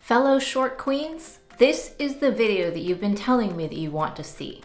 Fellow short queens, this is the video that you've been telling me that you want to see.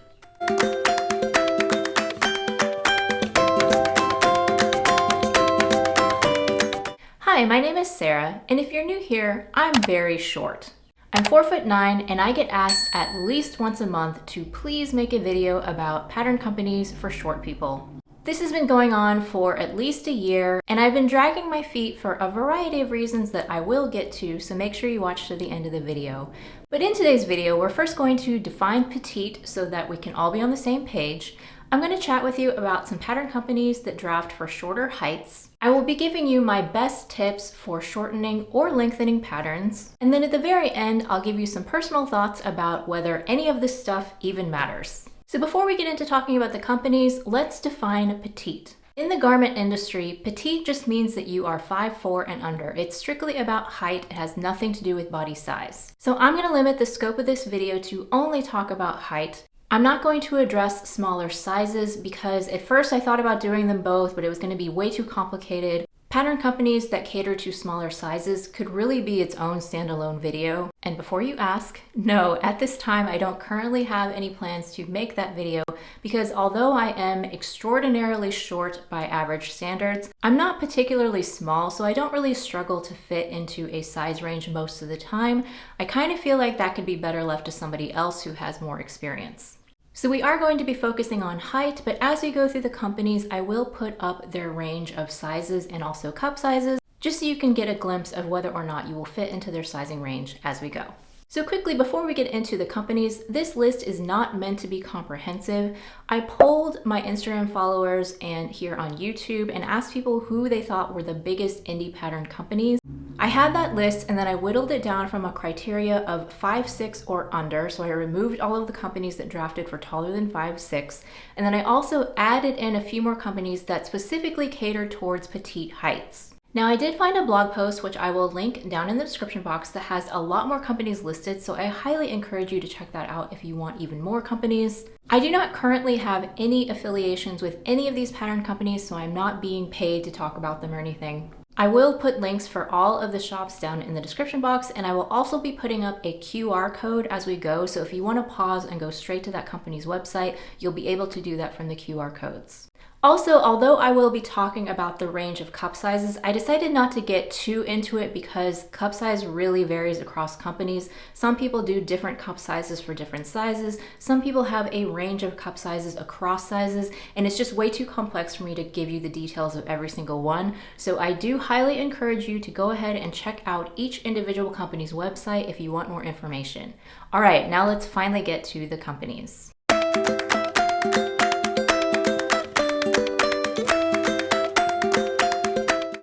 Hi, my name is Sarah, and if you're new here, I'm very short. I'm 4'9" and I get asked at least once a month to please make a video about pattern companies for short people. This has been going on for at least a year, and I've been dragging my feet for a variety of reasons that I will get to, so make sure you watch to the end of the video. But in today's video, we're first going to define petite so that we can all be on the same page. I'm going to chat with you about some pattern companies that draft for shorter heights. I will be giving you my best tips for shortening or lengthening patterns. And then at the very end, I'll give you some personal thoughts about whether any of this stuff even matters. So before we get into talking about the companies, let's define petite. In the garment industry, petite just means that you are 5'4" and under. It's strictly about height. It has nothing to do with body size. So I'm going to limit the scope of this video to only talk about height. I'm not going to address smaller sizes because at first I thought about doing them both, but it was going to be way too complicated. Pattern companies that cater to smaller sizes could really be its own standalone video. And before you ask, no, at this time I don't currently have any plans to make that video because although I am extraordinarily short by average standards, I'm not particularly small, so I don't really struggle to fit into a size range most of the time. I kind of feel like that could be better left to somebody else who has more experience. So we are going to be focusing on height, but as we go through the companies, I will put up their range of sizes and also cup sizes, just so you can get a glimpse of whether or not you will fit into their sizing range as we go. So quickly, before we get into the companies, this list is not meant to be comprehensive. I polled my Instagram followers and here on YouTube and asked people who they thought were the biggest indie pattern companies. I had that list and then I whittled it down from a criteria of 5'6" or under. So I removed all of the companies that drafted for taller than 5'6". And then I also added in a few more companies that specifically cater towards petite heights. Now I did find a blog post, which I will link down in the description box, that has a lot more companies listed, so I highly encourage you to check that out if you want even more companies. I do not currently have any affiliations with any of these pattern companies, so I'm not being paid to talk about them or anything. I will put links for all of the shops down in the description box, and I will also be putting up a QR code as we go, so if you want to pause and go straight to that company's website, you'll be able to do that from the QR codes. Also, although I will be talking about the range of cup sizes, I decided not to get too into it because cup size really varies across companies. Some people do different cup sizes for different sizes. Some people have a range of cup sizes across sizes, and it's just way too complex for me to give you the details of every single one. So I do highly encourage you to go ahead and check out each individual company's website if you want more information. All right, now let's finally get to the companies.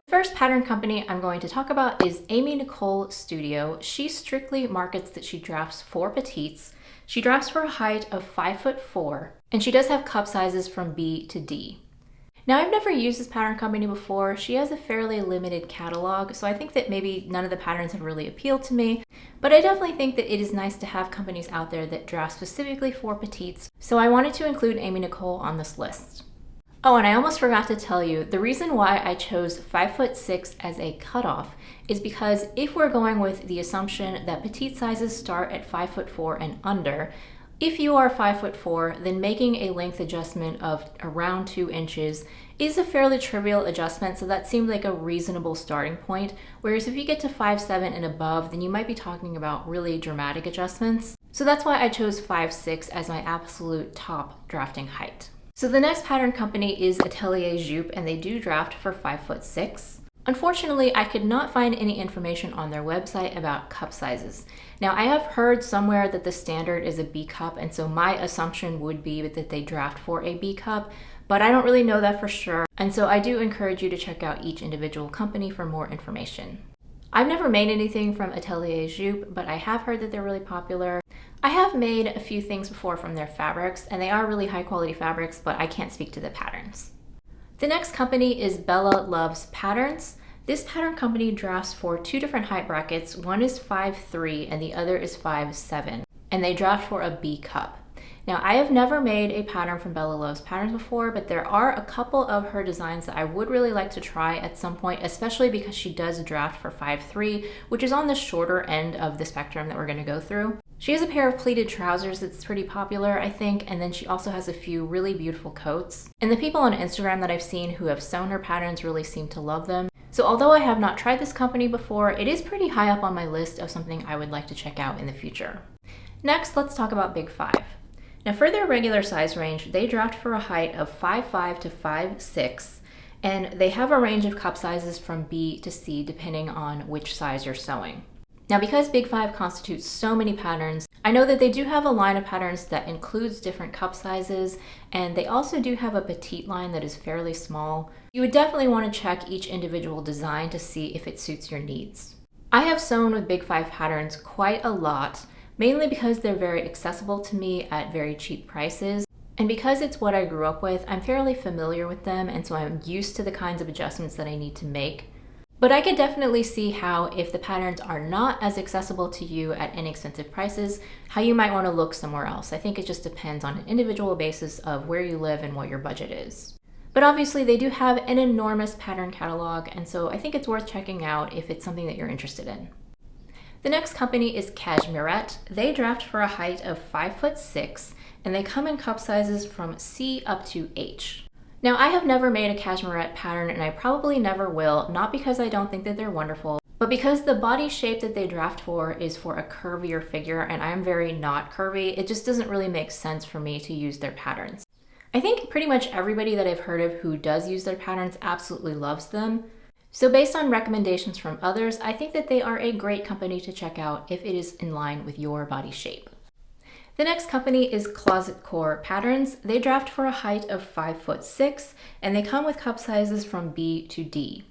First pattern company I'm going to talk about is Amy Nicole Studio. She strictly markets that she drafts for petites. She drafts for a height of 5'4", and she does have cup sizes from B to D. Now I've never used this pattern company before. She has a fairly limited catalog, so I think that maybe none of the patterns have really appealed to me, but I definitely think that it is nice to have companies out there that draft specifically for petites, so I wanted to include Amy Nicole on this list. Oh, and I almost forgot to tell you, the reason why I chose 5'6" as a cutoff is because if we're going with the assumption that petite sizes start at 5'4" and under, if you are 5'4", then making a length adjustment of around 2 inches is a fairly trivial adjustment, so that seemed like a reasonable starting point. Whereas if you get to 5'7" and above, then you might be talking about really dramatic adjustments. So that's why I chose 5'6" as my absolute top drafting height. So the next pattern company is Atelier Jupe, and they do draft for 5'6". Unfortunately, I could not find any information on their website about cup sizes. Now, I have heard somewhere that the standard is a B cup, and so my assumption would be that they draft for a B cup, but I don't really know that for sure, and so I do encourage you to check out each individual company for more information. I've never made anything from Atelier Jupe, but I have heard that they're really popular. I have made a few things before from their fabrics, and they are really high quality fabrics, but I can't speak to the patterns. The next company is Bella Loves Patterns. This pattern company drafts for 2 different height brackets. One is 5'3" and the other is 5'7", and they draft for a B cup. Now, I have never made a pattern from Bella Loves Patterns before, but there are a couple of her designs that I would really like to try at some point, especially because she does draft for 5'3", which is on the shorter end of the spectrum that we're going to go through. She has a pair of pleated trousers that's pretty popular, I think, and then she also has a few really beautiful coats. And the people on Instagram that I've seen who have sewn her patterns really seem to love them. So although I have not tried this company before, it is pretty high up on my list of something I would like to check out in the future. Next, let's talk about Big 5. Now for their regular size range, they draft for a height of 5'5" to 5'6", and they have a range of cup sizes from B to C depending on which size you're sewing. Now because Big 5 constitutes so many patterns, I know that they do have a line of patterns that includes different cup sizes, and they also do have a petite line that is fairly small. You would definitely want to check each individual design to see if it suits your needs. I have sewn with Big 5 patterns quite a lot, mainly because they're very accessible to me at very cheap prices. And because it's what I grew up with, I'm fairly familiar with them, and so I'm used to the kinds of adjustments that I need to make. But I could definitely see how, if the patterns are not as accessible to you at inexpensive prices, how you might want to look somewhere else. I think it just depends on an individual basis of where you live and what your budget is. But obviously they do have an enormous pattern catalog, and so I think it's worth checking out if it's something that you're interested in. The next company is Cashmerette. They draft for a height of 5'6", and they come in cup sizes from C up to H. Now, I have never made a Cashmerette pattern, and I probably never will, not because I don't think that they're wonderful, but because the body shape that they draft for is for a curvier figure, and I'm very not curvy. It just doesn't really make sense for me to use their patterns. I think pretty much everybody that I've heard of who does use their patterns absolutely loves them. So based on recommendations from others, I think that they are a great company to check out if it is in line with your body shape. The next company is Closet Core Patterns. They draft for a height of 5'6", and they come with cup sizes from B to D.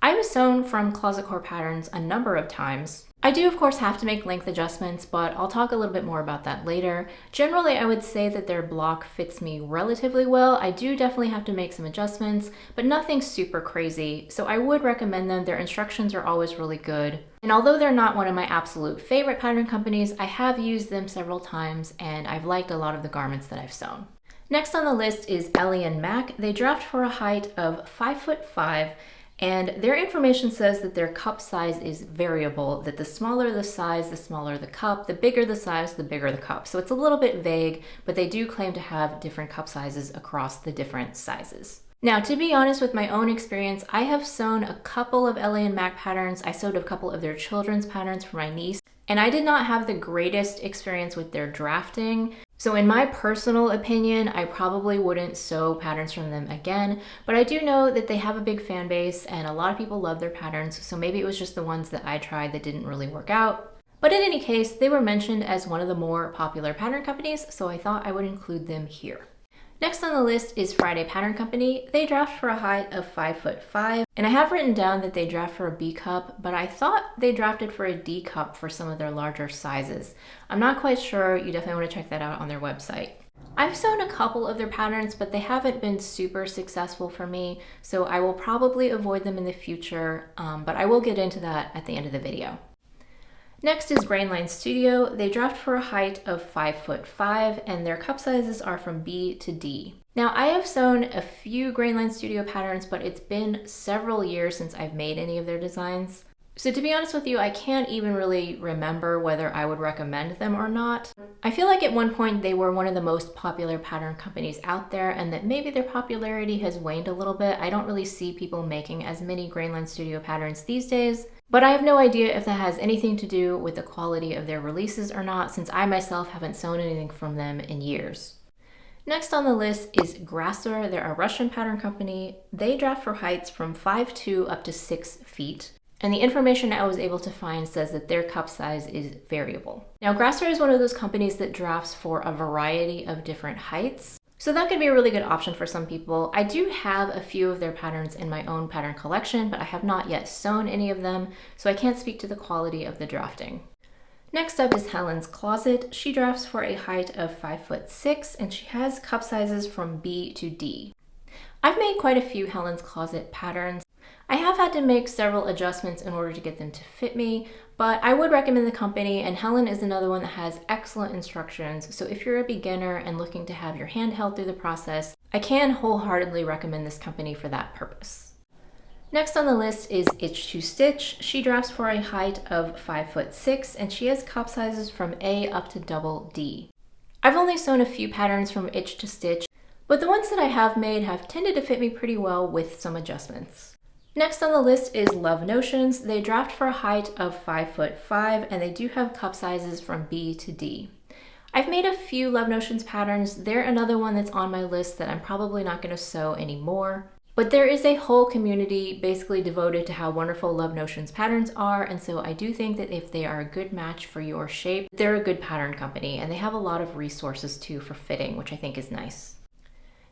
I've sewn from Closet Core Patterns a number of times. I do of course have to make length adjustments, but I'll talk a little bit more about that later. Generally, I would say that their block fits me relatively well. I do definitely have to make some adjustments, but nothing super crazy, so I would recommend them. Their instructions are always really good. And although they're not one of my absolute favorite pattern companies, I have used them several times and I've liked a lot of the garments that I've sewn. Next on the list is Ellie & Mac. They draft for a height of 5'5", and their information says that their cup size is variable, that the smaller the size, the smaller the cup, the bigger the size, the bigger the cup. So it's a little bit vague, but they do claim to have different cup sizes across the different sizes. Now, to be honest, with my own experience, I have sewn a couple of Ellie & Mac patterns. I sewed a couple of their children's patterns for my niece, and I did not have the greatest experience with their drafting. So in my personal opinion, I probably wouldn't sew patterns from them again, but I do know that they have a big fan base and a lot of people love their patterns, so maybe it was just the ones that I tried that didn't really work out. But in any case, they were mentioned as one of the more popular pattern companies, so I thought I would include them here. Next on the list is Friday Pattern Company. They draft for a height of 5'5", and I have written down that they draft for a B cup, but I thought they drafted for a D cup for some of their larger sizes. I'm not quite sure. You definitely want to check that out on their website. I've sewn a couple of their patterns, but they haven't been super successful for me, so I will probably avoid them in the future, but I will get into that at the end of the video. Next is Grainline Studio. They draft for a height of 5'5", and their cup sizes are from B to D. Now, I have sewn a few Grainline Studio patterns, but it's been several years since I've made any of their designs. So to be honest with you, I can't even really remember whether I would recommend them or not. I feel like at one point they were one of the most popular pattern companies out there, and that maybe their popularity has waned a little bit. I don't really see people making as many Grainline Studio patterns these days. But I have no idea if that has anything to do with the quality of their releases or not, since I myself haven't sewn anything from them in years. Next on the list is Grasser. They're a Russian pattern company. They draft for heights from 5'2" up to 6 feet. And the information I was able to find says that their cup size is variable. Now, Grasser is one of those companies that drafts for a variety of different heights. So that could be a really good option for some people. I do have a few of their patterns in my own pattern collection, but I have not yet sewn any of them, so I can't speak to the quality of the drafting. Next up is Helen's Closet. She drafts for a height of 5'6", and she has cup sizes from B to D. I've made quite a few Helen's Closet patterns. I have had to make several adjustments in order to get them to fit me, But I would recommend the company, and Helen is another one that has excellent instructions. So if you're a beginner and looking to have your hand held through the process, I can wholeheartedly recommend this company for that purpose. Next on the list is Itch to Stitch. She drafts for a height of 5'6", and she has cup sizes from A up to double D. I've only sewn a few patterns from Itch to Stitch, but the ones that I have made have tended to fit me pretty well with some adjustments. Next on the list is Love Notions. They draft for a height of 5'5", and they do have cup sizes from B to D. I've made a few Love Notions patterns. They're another one that's on my list that I'm probably not going to sew anymore. But there is a whole community basically devoted to how wonderful Love Notions patterns are, and so I do think that if they are a good match for your shape, they're a good pattern company, and they have a lot of resources too for fitting, which I think is nice.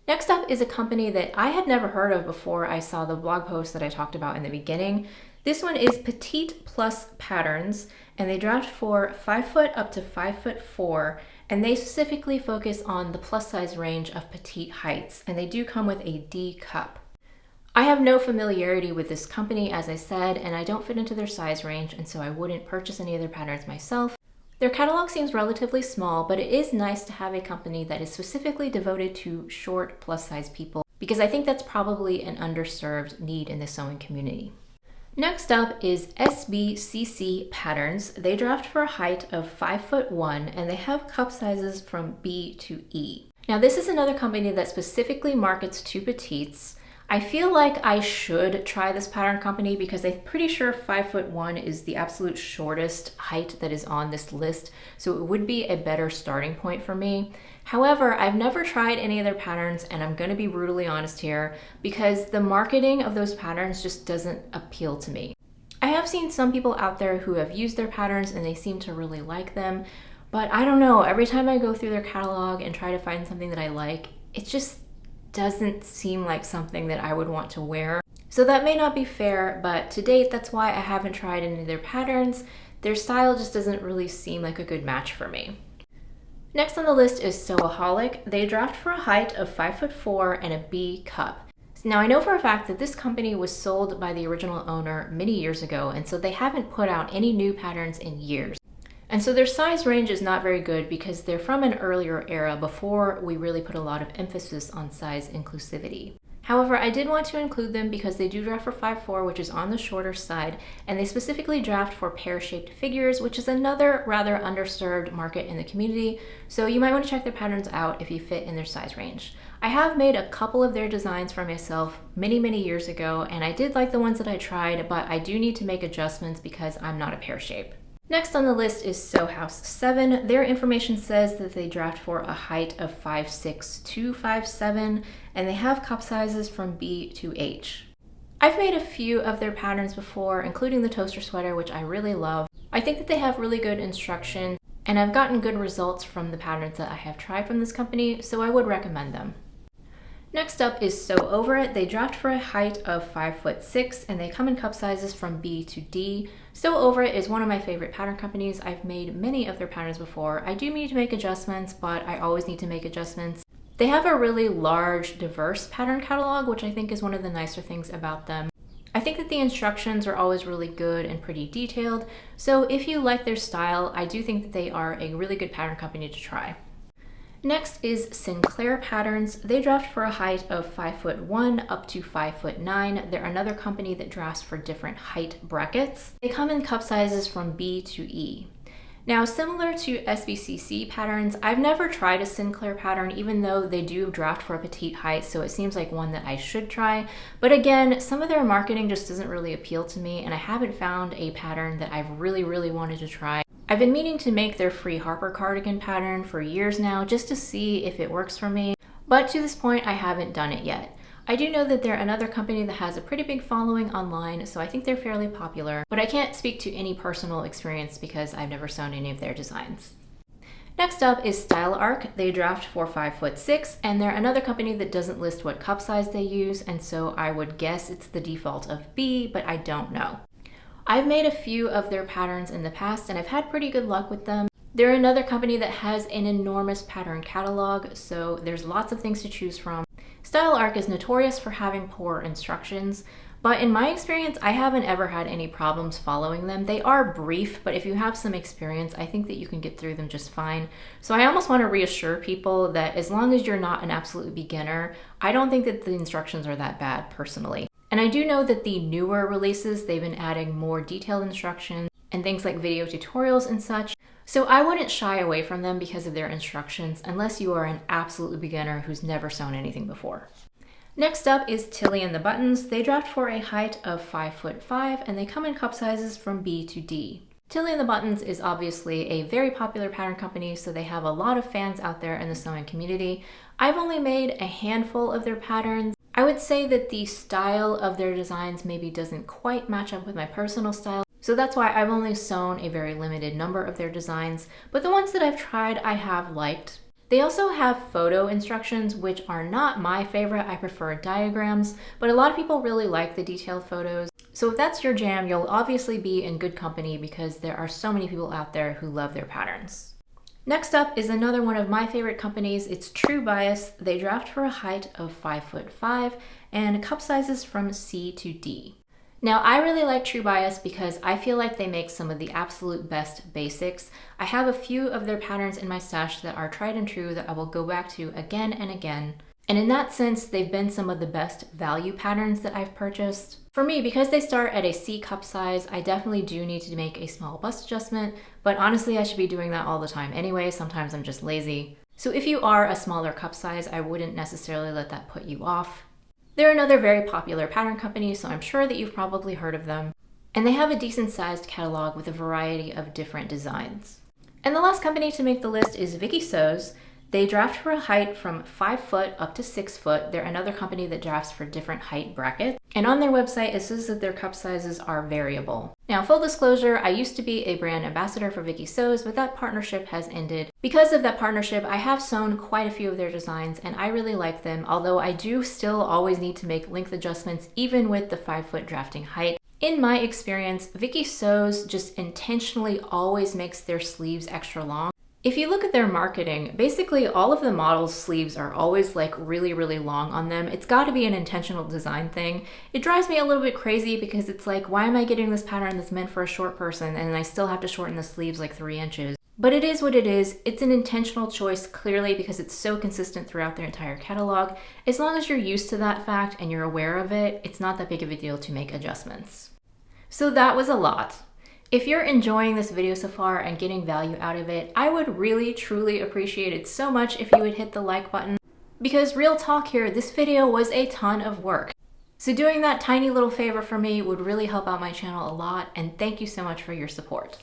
Next up is a company that I had never heard of before I saw the blog post that I talked about in the beginning. This one is Petite Plus Patterns, and they draft for 5 foot up to 5'4", and they specifically focus on the plus size range of petite heights, and they do come with a D cup. I have no familiarity with this company, as I said, and I don't fit into their size range, and so I wouldn't purchase any of their patterns myself. Their catalog seems relatively small, but it is nice to have a company that is specifically devoted to short plus size people, because I think that's probably an underserved need in the sewing community. Next up is SBCC Patterns. They draft for a height of 5'1", and they have cup sizes from B to E. Now this is another company that specifically markets to petites. I feel like I should try this pattern company because I'm pretty sure 5'1" is the absolute shortest height that is on this list, so it would be a better starting point for me. However, I've never tried any of their patterns, and I'm going to be brutally honest here because the marketing of those patterns just doesn't appeal to me. I have seen some people out there who have used their patterns and they seem to really like them, but I don't know, every time I go through their catalog and try to find something that I like, it just doesn't seem like something that I would want to wear. So that may not be fair, but to date, that's why I haven't tried any of their patterns. Their style just doesn't really seem like a good match for me. Next on the list is Sewaholic. They draft for a height of 5'4" and a B cup. Now I know for a fact that this company was sold by the original owner many years ago, and so they haven't put out any new patterns in years. And so their size range is not very good because they're from an earlier era before we really put a lot of emphasis on size inclusivity. However, I did want to include them because they do draft for 5'4", which is on the shorter side, and they specifically draft for pear-shaped figures, which is another rather underserved market in the community, so you might want to check their patterns out if you fit in their size range. I have made a couple of their designs for myself many years ago, and I did like the ones that I tried, but I do need to make adjustments because I'm not a pear shape. Next on the list is Sew House 7. Their information says that they draft for a height of 5'6" to 5'7", and they have cup sizes from B to H. I've made a few of their patterns before, including the toaster sweater, which I really love. I think that they have really good instruction, and I've gotten good results from the patterns that I have tried from this company, so I would recommend them. Next up is Sew Over It. They draft for a height of 5'6", and they come in cup sizes from B to D. Sew Over It is one of my favorite pattern companies. I've made many of their patterns before. I do need to make adjustments, but I always need to make adjustments. They have a really large, diverse pattern catalog, which I think is one of the nicer things about them. I think that the instructions are always really good and pretty detailed, so if you like their style, I do think that they are a really good pattern company to try. Next is Sinclair Patterns. They draft for a height of 5'1" up to 5'9". They're another company that drafts for different height brackets. They come in cup sizes from B to E. Now, similar to SBCC patterns, I've never tried a Sinclair pattern, even though they do draft for a petite height, so it seems like one that I should try. But again, some of their marketing just doesn't really appeal to me, and I haven't found a pattern that I've really wanted to try. I've been meaning to make their Free Harper cardigan pattern for years now, just to see if it works for me, but to this point I haven't done it yet. I do know that they're another company that has a pretty big following online, so I think they're fairly popular, but I can't speak to any personal experience because I've never sewn any of their designs. Next up is Style Arc. They draft for 5'6", and they're another company that doesn't list what cup size they use, and so I would guess it's the default of B, but I don't know. I've made a few of their patterns in the past and I've had pretty good luck with them. They're another company that has an enormous pattern catalog, so there's lots of things to choose from. Style Arc is notorious for having poor instructions, But in my experience, I haven't ever had any problems following them. They are brief, but if you have some experience, I think that you can get through them just fine. So I almost want to reassure people that as long as you're not an absolute beginner, I don't think that the instructions are that bad personally. And I do know that the newer releases, they've been adding more detailed instructions and things like video tutorials and such. So I wouldn't shy away from them because of their instructions unless you are an absolute beginner who's never sewn anything before. Next up is Tilly and the Buttons. They draft for a height of 5'5" and they come in cup sizes from B to D. Tilly and the Buttons is obviously a very popular pattern company, so they have a lot of fans out there in the sewing community. I've only made a handful of their patterns. I would say that the style of their designs maybe doesn't quite match up with my personal style, so that's why I've only sewn a very limited number of their designs, but the ones that I've tried I have liked. They also have photo instructions, which are not my favorite. I prefer diagrams, but a lot of people really like the detailed photos. So if that's your jam, you'll obviously be in good company because there are so many people out there who love their patterns. Next up is another one of my favorite companies. It's True Bias. They draft for a height of 5'5" and cup sizes from C to D. Now, I really like True Bias because I feel like they make some of the absolute best basics. I have a few of their patterns in my stash that are tried and true that I will go back to again and again. And in that sense, they've been some of the best value patterns that I've purchased. For me, because they start at a C cup size, I definitely do need to make a small bust adjustment, but honestly, I should be doing that all the time anyway. Sometimes I'm just lazy. So if you are a smaller cup size, I wouldn't necessarily let that put you off. They're another very popular pattern company, so I'm sure that you've probably heard of them. And they have a decent sized catalog with a variety of different designs. And the last company to make the list is Vicky Sews. They draft for a height from 5 foot up to 6 foot. They're another company that drafts for different height brackets. And on their website, it says that their cup sizes are variable. Now, full disclosure, I used to be a brand ambassador for Vicky Sews, but that partnership has ended. Because of that partnership, I have sewn quite a few of their designs and I really like them, although I do still always need to make length adjustments even with the 5 foot drafting height. In my experience, Vicky Sews just intentionally always makes their sleeves extra long. If you look at their marketing, basically all of the models' sleeves are always like really long on them. It's got to be an intentional design thing. It drives me a little bit crazy because it's like, why am I getting this pattern that's meant for a short person and I still have to shorten the sleeves like 3 inches? But it is what it is. It's an intentional choice, clearly, because it's so consistent throughout their entire catalog. As long as you're used to that fact and you're aware of it, it's not that big of a deal to make adjustments. So that was a lot. If you're enjoying this video so far and getting value out of it, I would really, truly appreciate it so much if you would hit the like button. Because real talk here, this video was a ton of work. So doing that tiny little favor for me would really help out my channel a lot, and thank you so much for your support.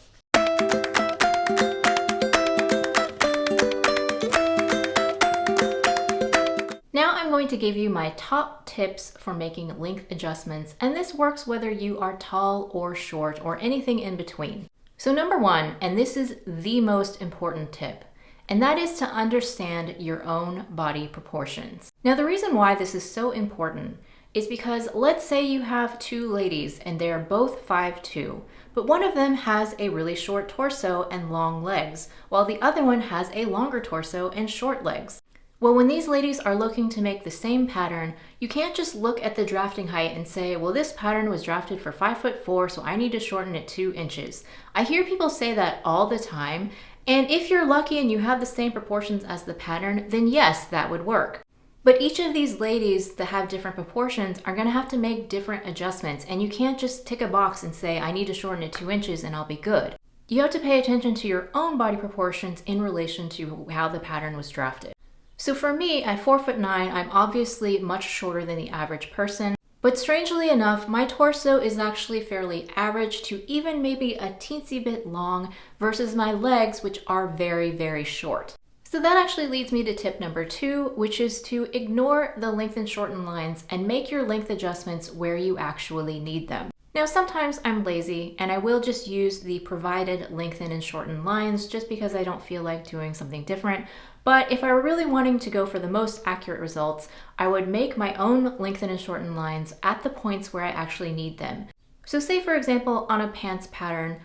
Now I'm going to give you my top tips for making length adjustments, and this works whether you are tall or short or anything in between. So number one, and this is the most important tip, and that is to understand your own body proportions. Now the reason why this is so important is because let's say you have two ladies and they are both 5'2", but one of them has a really short torso and long legs, while the other one has a longer torso and short legs. Well, when these ladies are looking to make the same pattern, you can't just look at the drafting height and say, well, this pattern was drafted for 5'4", so I need to shorten it 2 inches. I hear people say that all the time, and if you're lucky and you have the same proportions as the pattern, then yes, that would work. But each of these ladies that have different proportions are gonna have to make different adjustments, and you can't just tick a box and say, I need to shorten it 2 inches and I'll be good. You have to pay attention to your own body proportions in relation to how the pattern was drafted. So for me, at 4'9", I'm obviously much shorter than the average person, but strangely enough, my torso is actually fairly average to even maybe a teensy bit long versus my legs, which are very short. So that actually leads me to tip number 2, which is to ignore the length and shorten lines and make your length adjustments where you actually need them. Now, sometimes I'm lazy and I will just use the provided lengthen and shorten lines just because I don't feel like doing something different. But if I were really wanting to go for the most accurate results, I would make my own lengthen and shorten lines at the points where I actually need them. So say for example, on a pants pattern,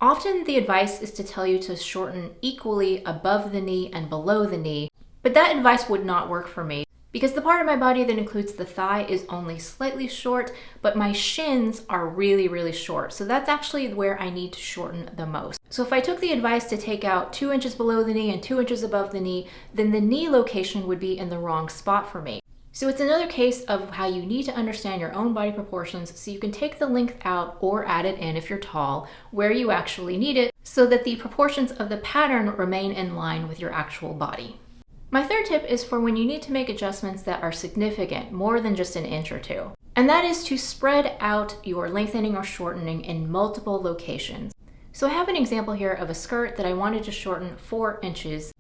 often the advice is to tell you to shorten equally above the knee and below the knee, but that advice would not work for me because the part of my body that includes the thigh is only slightly short, but my shins are really, really short. So that's actually where I need to shorten the most. So if I took the advice to take out 2 inches below the knee and 2 inches above the knee, then the knee location would be in the wrong spot for me. So it's another case of how you need to understand your own body proportions so you can take the length out or add it in if you're tall, where you actually need it, so that the proportions of the pattern remain in line with your actual body. My third tip is for when you need to make adjustments that are significant, more than just an inch or two. And that is to spread out your lengthening or shortening in multiple locations. So I have an example here of a skirt that I wanted to shorten 4 inches.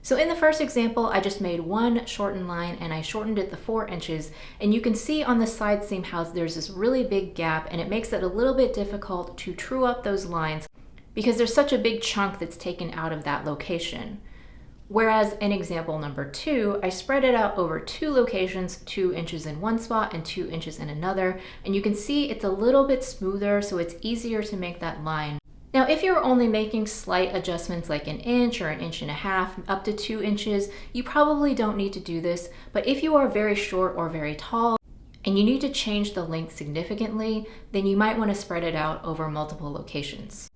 So in the first example, I just made one shortened line and I shortened it the 4 inches. And you can see on the side seam how there's this really big gap, and it makes it a little bit difficult to true up those lines because there's such a big chunk that's taken out of that location. Whereas in example number 2, I spread it out over 2 locations, 2 inches in one spot and 2 inches in another. And you can see it's a little bit smoother, so it's easier to make that line. Now, if you're only making slight adjustments like an inch or an inch and a half, up to 2 inches, you probably don't need to do this. But if you are very short or very tall and you need to change the length significantly, then you might want to spread it out over multiple locations.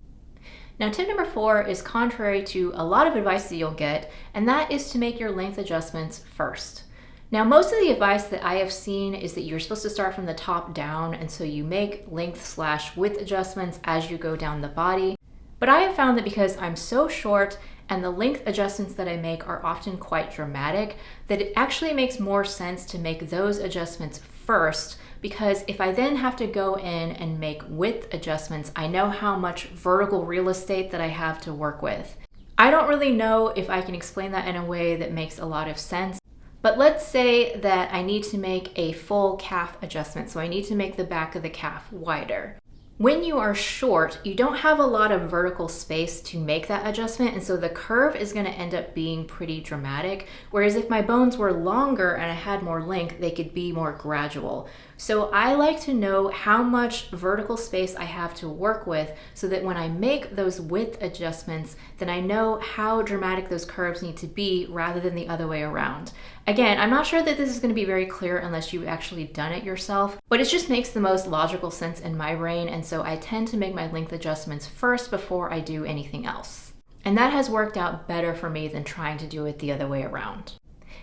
Now, tip number 4 is contrary to a lot of advice that you'll get, and that is to make your length adjustments first. Now, most of the advice that I have seen is that you're supposed to start from the top down, and so you make length/width adjustments as you go down the body. But I have found that because I'm so short and the length adjustments that I make are often quite dramatic, that it actually makes more sense to make those adjustments first, because if I then have to go in and make width adjustments, I know how much vertical real estate that I have to work with. I don't really know if I can explain that in a way that makes a lot of sense, but let's say that I need to make a full calf adjustment, so I need to make the back of the calf wider. When you are short, you don't have a lot of vertical space to make that adjustment, and so the curve is going to end up being pretty dramatic, whereas if my bones were longer and I had more length, they could be more gradual. So I like to know how much vertical space I have to work with so that when I make those width adjustments, then I know how dramatic those curves need to be rather than the other way around. Again, I'm not sure that this is going to be very clear unless you've actually done it yourself, but it just makes the most logical sense in my brain, and so I tend to make my length adjustments first before I do anything else. And that has worked out better for me than trying to do it the other way around.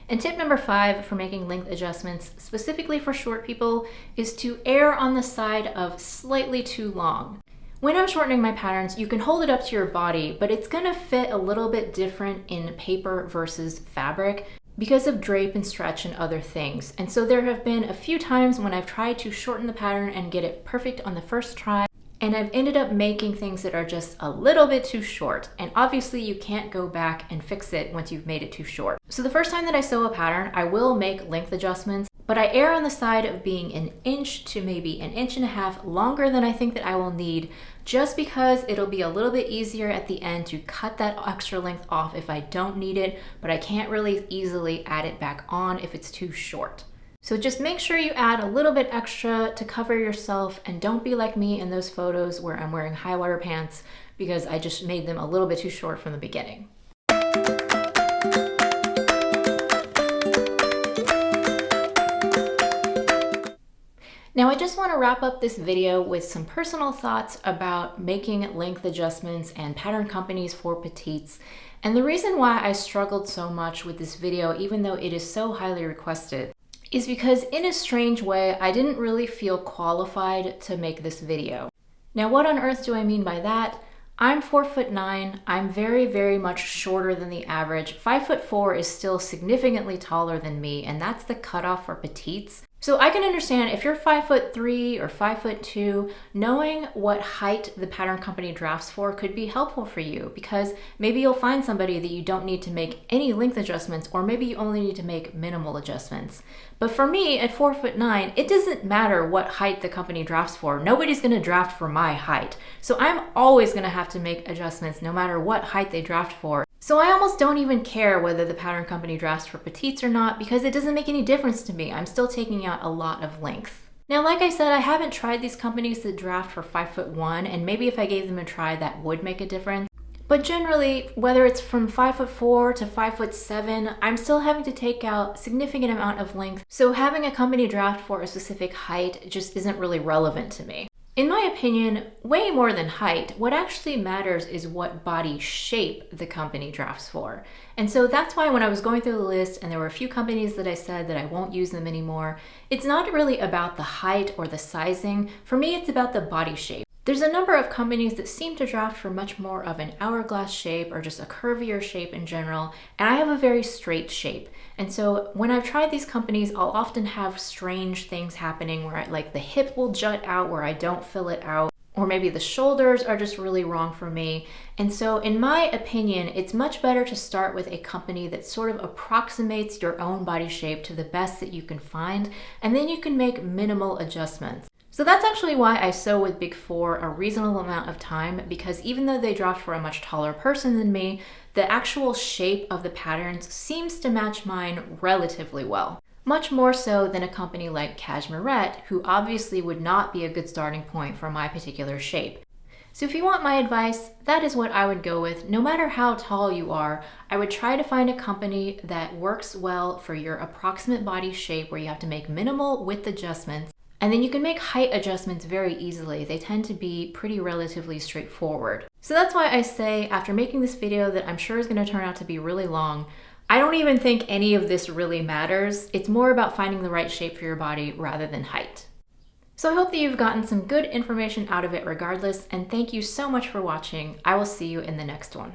And tip number 5 for making length adjustments, specifically for short people, is to err on the side of slightly too long. When I'm shortening my patterns, you can hold it up to your body, but it's going to fit a little bit different in paper versus fabric because of drape and stretch and other things. And so there have been a few times when I've tried to shorten the pattern and get it perfect on the first try, and I've ended up making things that are just a little bit too short. And obviously you can't go back and fix it once you've made it too short. So the first time that I sew a pattern, I will make length adjustments, but I err on the side of being an inch to maybe an inch and a half longer than I think that I will need, just because it'll be a little bit easier at the end to cut that extra length off if I don't need it, but I can't really easily add it back on if it's too short. So just make sure you add a little bit extra to cover yourself, and don't be like me in those photos where I'm wearing high water pants because I just made them a little bit too short from the beginning. Now I just want to wrap up this video with some personal thoughts about making length adjustments and pattern companies for petites. And the reason why I struggled so much with this video, even though it is so highly requested, is because in a strange way, I didn't really feel qualified to make this video. Now, what on earth do I mean by that? I'm 4'9". I'm very, very much shorter than the average. 5'4" is still significantly taller than me, and that's the cutoff for petites. So I can understand if you're 5'3" or 5'2", knowing what height the pattern company drafts for could be helpful for you, because maybe you'll find somebody that you don't need to make any length adjustments, or maybe you only need to make minimal adjustments. But for me at 4'9", it doesn't matter what height the company drafts for. Nobody's gonna draft for my height. So I'm always gonna have to make adjustments no matter what height they draft for. So I almost don't even care whether the pattern company drafts for petites or not, because it doesn't make any difference to me. I'm still taking out a lot of length. Now, like I said, I haven't tried these companies that draft for 5'1", and maybe if I gave them a try, that would make a difference. But generally, whether it's from 5'4" to 5'7", I'm still having to take out significant amount of length. So having a company draft for a specific height just isn't really relevant to me. In my opinion, way more than height, what actually matters is what body shape the company drafts for. And so that's why when I was going through the list and there were a few companies that I said that I won't use them anymore, it's not really about the height or the sizing. For me, it's about the body shape. There's a number of companies that seem to draft for much more of an hourglass shape or just a curvier shape in general, and I have a very straight shape. And so when I've tried these companies, I'll often have strange things happening where like the hip will jut out where I don't fill it out, or maybe the shoulders are just really wrong for me. And so in my opinion, it's much better to start with a company that sort of approximates your own body shape to the best that you can find, and then you can make minimal adjustments. So that's actually why I sew with Big Four a reasonable amount of time, because even though they draft for a much taller person than me, the actual shape of the patterns seems to match mine relatively well. Much more so than a company like Cashmerette, who obviously would not be a good starting point for my particular shape. So if you want my advice, that is what I would go with. No matter how tall you are, I would try to find a company that works well for your approximate body shape where you have to make minimal width adjustments. And then you can make height adjustments very easily. They tend to be pretty relatively straightforward. So that's why I say, after making this video that I'm sure is going to turn out to be really long, I don't even think any of this really matters. It's more about finding the right shape for your body rather than height. So I hope that you've gotten some good information out of it regardless, and thank you so much for watching. I will see you in the next one.